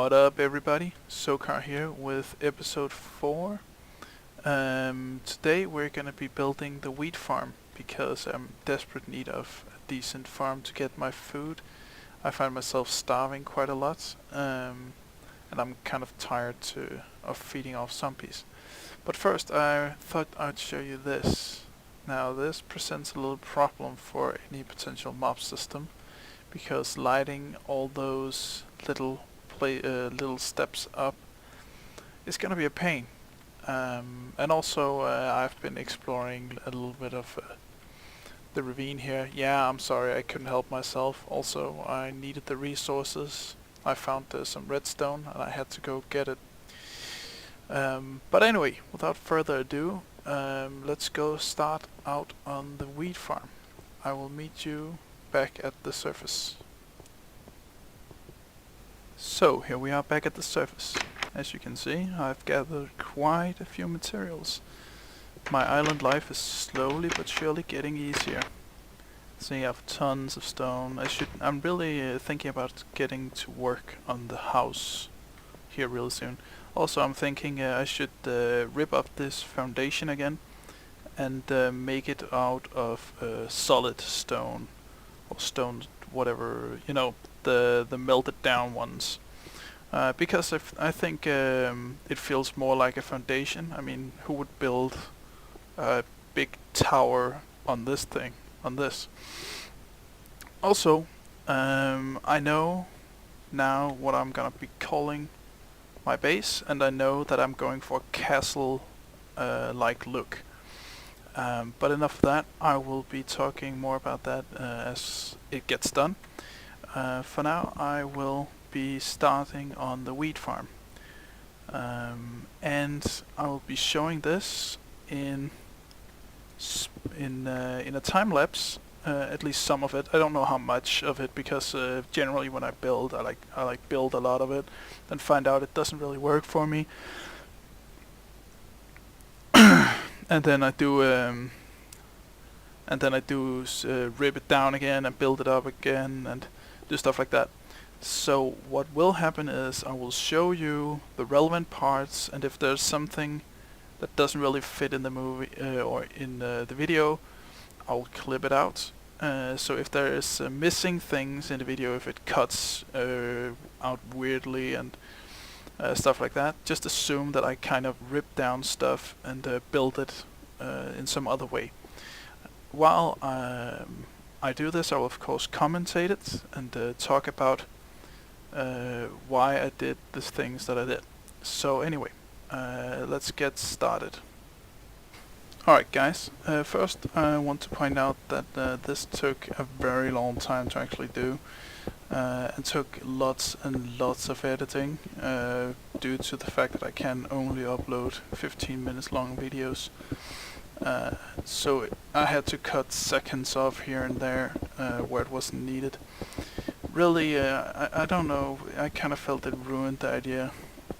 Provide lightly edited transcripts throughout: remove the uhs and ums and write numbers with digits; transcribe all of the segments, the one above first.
What up, everybody? Sokar here with episode 4. Today we're gonna be building the wheat farm because I'm in desperate need of a decent farm to get my food. I find myself starving quite a lot, and I'm kind of tired of feeding off zombies. But first, I thought I'd show you this. Now, this presents a little problem for any potential mob system because lighting all those little steps up is gonna be a pain. And also, I've been exploring a little bit of the ravine here. Yeah, I'm sorry, I couldn't help myself. Also, I needed the resources. I found some redstone and I had to go get it. But anyway, without further ado, let's go start out on the wheat farm. I will meet you back at the surface. So, here we are back at the surface. As you can see, I've gathered quite a few materials. My island life is slowly but surely getting easier. See, I have tons of stone. I'm really thinking about getting to work on the house here really soon. Also, I'm thinking I should rip up this foundation again and make it out of solid stone or stone, whatever, you know, the melted down ones. Because I think it feels more like a foundation. I mean, who would build a big tower on this thing? On this. Also, I know now what I'm gonna be calling my base, and I know that I'm going for a castle-like look. But enough of that. I will be talking more about that as it gets done. For now, I will be starting on the wheat farm, and I will be showing this in a time lapse. At least some of it. I don't know how much of it because generally when I build, I like build a lot of it, then find out it doesn't really work for me, and then I do rip it down again and build it up again and do stuff like that. So what will happen is I will show you the relevant parts, and if there's something that doesn't really fit in the movie or in the video, I'll clip it out. So if there is missing things in the video, if it cuts out weirdly and stuff like that, just assume that I kind of rip down stuff and build it in some other way. While I do this, I will of course commentate it and talk about why I did the things that I did. So anyway, let's get started. Alright guys, first I want to point out that this took a very long time to actually do, and took lots and lots of editing due to the fact that I can only upload 15 minutes long videos. So I had to cut seconds off here and there where it wasn't needed. Really, I don't know, I kind of felt it ruined the idea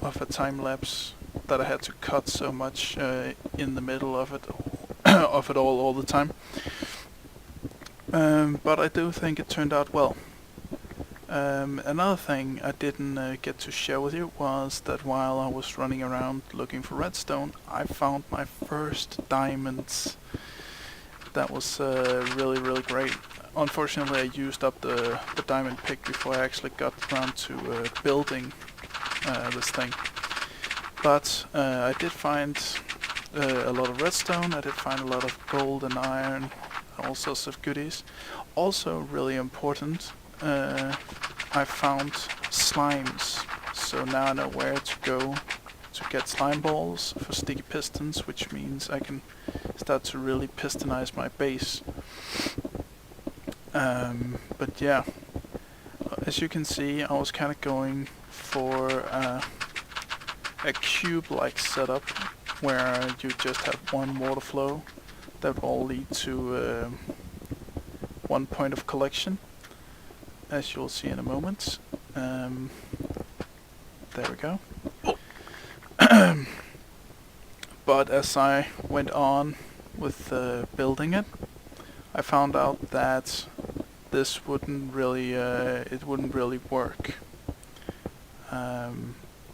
of a time lapse that I had to cut so much in the middle of it all the time. But I do think it turned out well. Another thing I didn't get to share with you was that while I was running around looking for redstone, I found my first diamonds. That was really great. Unfortunately, I used up the diamond pick before I actually got around to building this thing. But I did find a lot of redstone, I did find a lot of gold and iron, all sorts of goodies. Also really important, I found slimes, so now I know where to go to get slime balls for sticky pistons, which means I can start to really pistonize my base. But yeah, as you can see, I was kind of going for a cube-like setup where you just have one water flow that will all lead to one point of collection, as you'll see in a moment. There we go. But as I went on with building it, I found out that this wouldn't really work.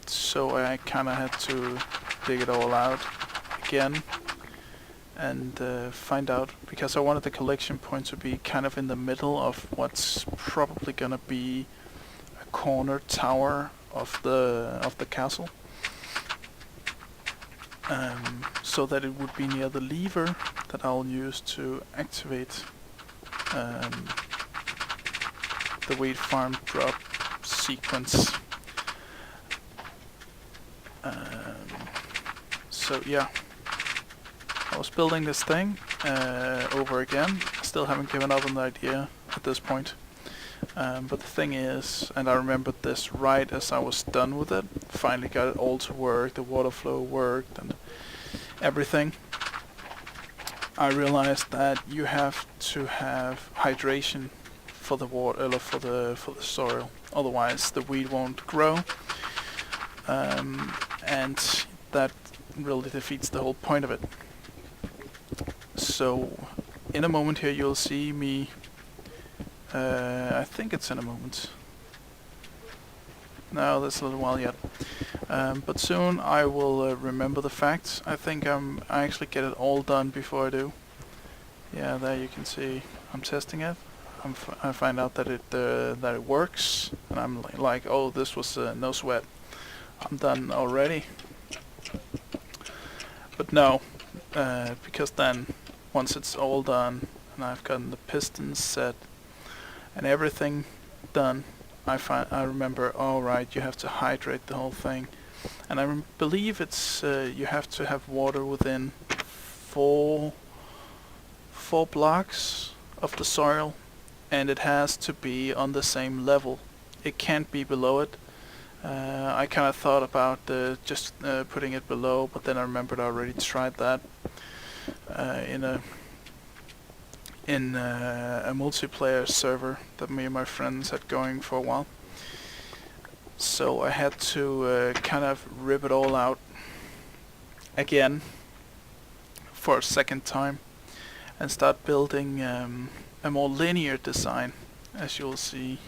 So I kind of had to dig it all out again and find out, because I wanted the collection point to be kind of in the middle of what's probably gonna be a corner tower of the castle, so that it would be near the lever that I'll use to activate the wheat farm drop sequence. So yeah, I was building this thing over again. Still haven't given up on the idea at this point. But the thing is, and I remembered this right as I was done with it, finally got it all to work, the water flow worked and everything. I realized that you have to have hydration for the water, for the soil, otherwise the weed won't grow, and that really defeats the whole point of it. So in a moment here you'll see me, I think it's in a moment. No, that's a little while yet. But soon I will remember the facts. I think I actually get it all done before I do. Yeah, there you can see I'm testing it. I find out that it works, and I'm like, oh, this was no sweat. I'm done already. But no, because then once it's all done and I've gotten the pistons set and everything done, I remember, all right, you have to hydrate the whole thing, and I believe it's you have to have water within four blocks of the soil, and it has to be on the same level. It can't be below it. I kind of thought about just putting it below, but then I remembered I already tried that in a multiplayer server that me and my friends had going for a while. So I had to kind of rip it all out again for a second time and start building a more linear design, as you'll see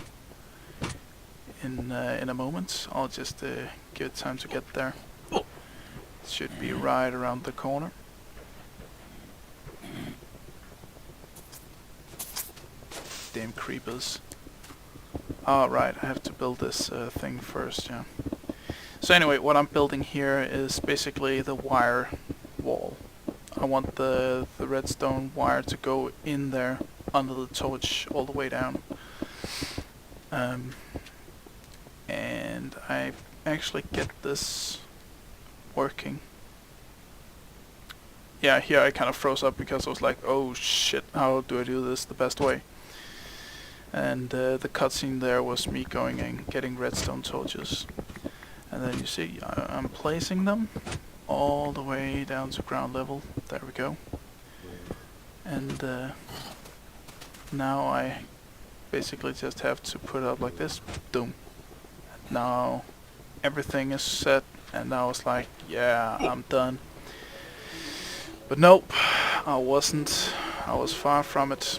in a moment. I'll just give it time to get there. It should be right around the corner. Damn creepers. Alright, I have to build this thing first, yeah. So anyway, what I'm building here is basically the wire wall. I want the redstone wire to go in there under the torch all the way down. And I actually get this working. Yeah, here I kind of froze up because I was like, oh shit, how do I do this the best way? And the cutscene there was me going and getting redstone torches. And then you see I'm placing them all the way down to ground level. There we go. And now I basically just have to put it up like this. Boom. Now everything is set, and now it's like, yeah, I'm done. But nope, I wasn't. I was far from it.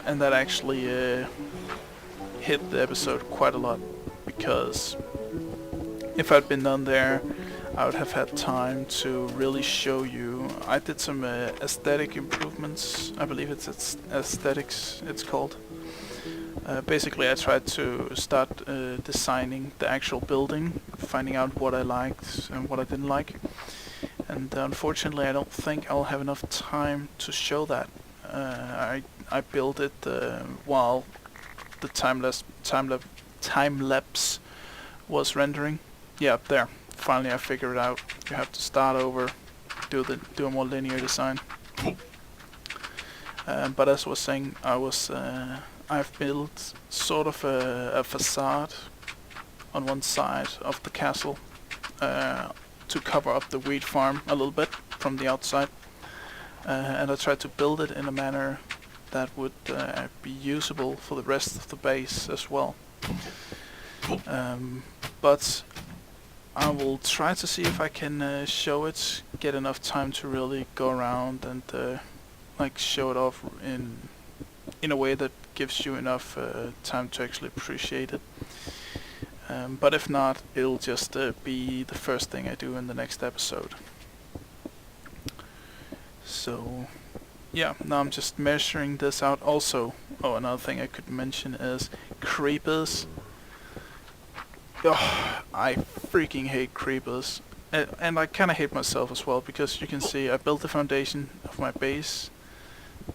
And that actually hit the episode quite a lot, because if I'd been done there, I would have had time to really show you. I did some aesthetic improvements. I believe it's aesthetics it's called. Basically I tried to start designing the actual building, finding out what I liked and what I didn't like. And unfortunately I don't think I'll have enough time to show that. I built it while the time lapse was rendering. Yeah, there. Finally I figured it out. You have to start over, do a more linear design. But as I was saying, I've built sort of a facade on one side of the castle to cover up the wheat farm a little bit from the outside. And I tried to build it in a manner that would be usable for the rest of the base as well. But I will try to see if I can show it, get enough time to really go around and like show it off in a way that gives you enough time to actually appreciate it. But if not, it'll just be the first thing I do in the next episode. So yeah, now I'm just measuring this out. Also, another thing I could mention is creepers. Oh, I freaking hate creepers. And I kinda hate myself as well, because you can see I built the foundation of my base,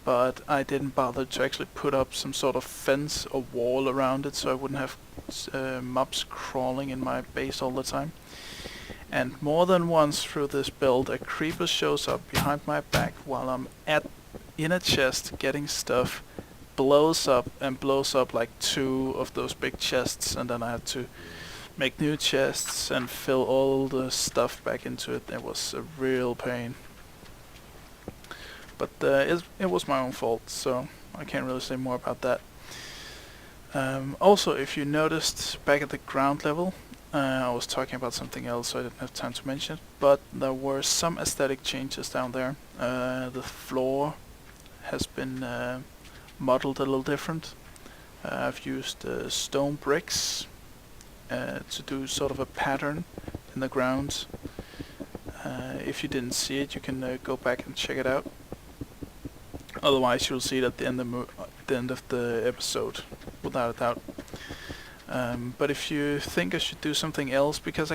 but I didn't bother to actually put up some sort of fence or wall around it, so I wouldn't have mobs crawling in my base all the time. And more than once through this build, a creeper shows up behind my back while I'm in a chest getting stuff, blows up like 2 of those big chests, and then I had to make new chests and fill all the stuff back into it. It was a real pain. But it was my own fault, so I can't really say more about that. Also, if you noticed back at the ground level, I was talking about something else, so I didn't have time to mention it, but there were some aesthetic changes down there. The floor has been modeled a little different. I've used stone bricks to do sort of a pattern in the ground. If you didn't see it, you can go back and check it out. Otherwise, you'll see it at the end of the episode, without a doubt. But if you think I should do something else, because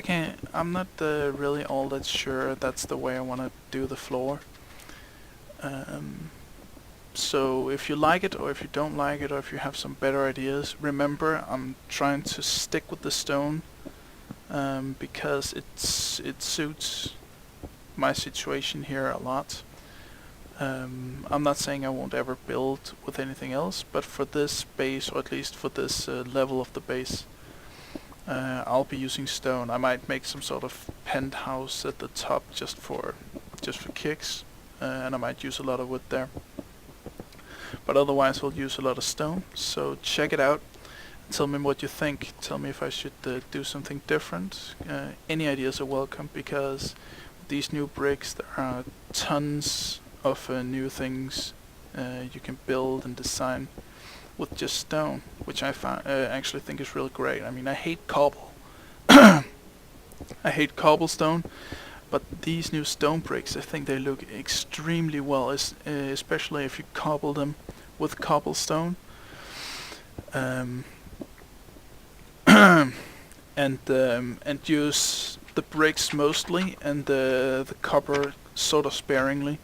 I'm not really all that sure that's the way I want to do the floor. So if you like it, or if you don't like it, or if you have some better ideas, remember I'm trying to stick with the stone, because it suits my situation here a lot. I'm not saying I won't ever build with anything else, but for this base, or at least for this level of the base, I'll be using stone. I might make some sort of penthouse at the top just for kicks, and I might use a lot of wood there. But otherwise I'll use a lot of stone, so check it out. Tell me what you think. Tell me if I should do something different. Any ideas are welcome, because with these new bricks there are tons of new things you can build and design with just stone, which I actually think is really great. I mean, I hate cobble. I hate cobblestone, but these new stone bricks, I think they look extremely well, especially if you cobble them with cobblestone. And use the bricks mostly, and the copper sort of sparingly.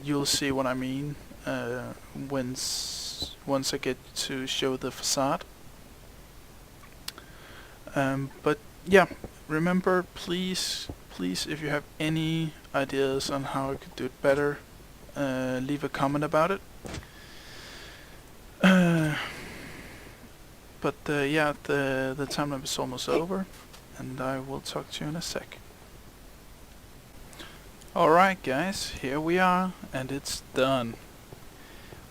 You'll see what I mean once I get to show the facade. But yeah, remember, please, if you have any ideas on how I could do it better, leave a comment about it. But yeah, the time limit is almost over, and I will talk to you in a sec. Alright guys, here we are, and it's done.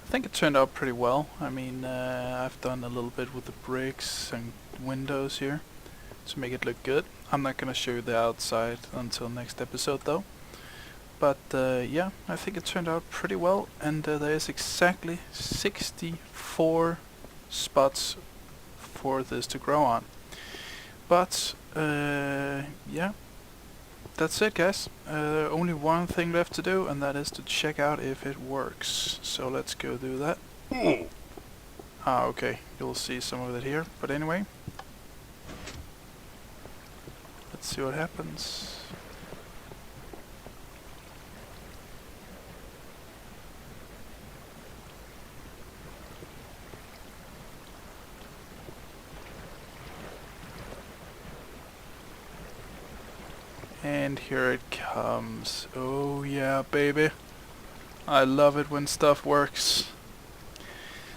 I think it turned out pretty well. I mean, I've done a little bit with the bricks and windows here to make it look good. I'm not gonna show you the outside until next episode though. But yeah, I think it turned out pretty well, and there's exactly 64 spots for this to grow on. But yeah, that's it guys. Only one thing left to do, and that is to check out if it works. So let's go do that. Okay, you'll see some of it here, but anyway, let's see what happens. And here it comes. Oh yeah, baby. I love it when stuff works.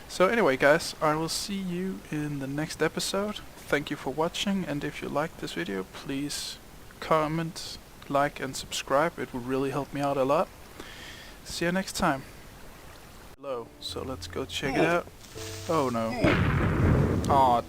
So anyway guys, I will see you in the next episode. Thank you for watching, and if you liked this video, please comment, like and subscribe. It would really help me out a lot. See you next time. Hello, so let's go check it out. Oh no. Aw,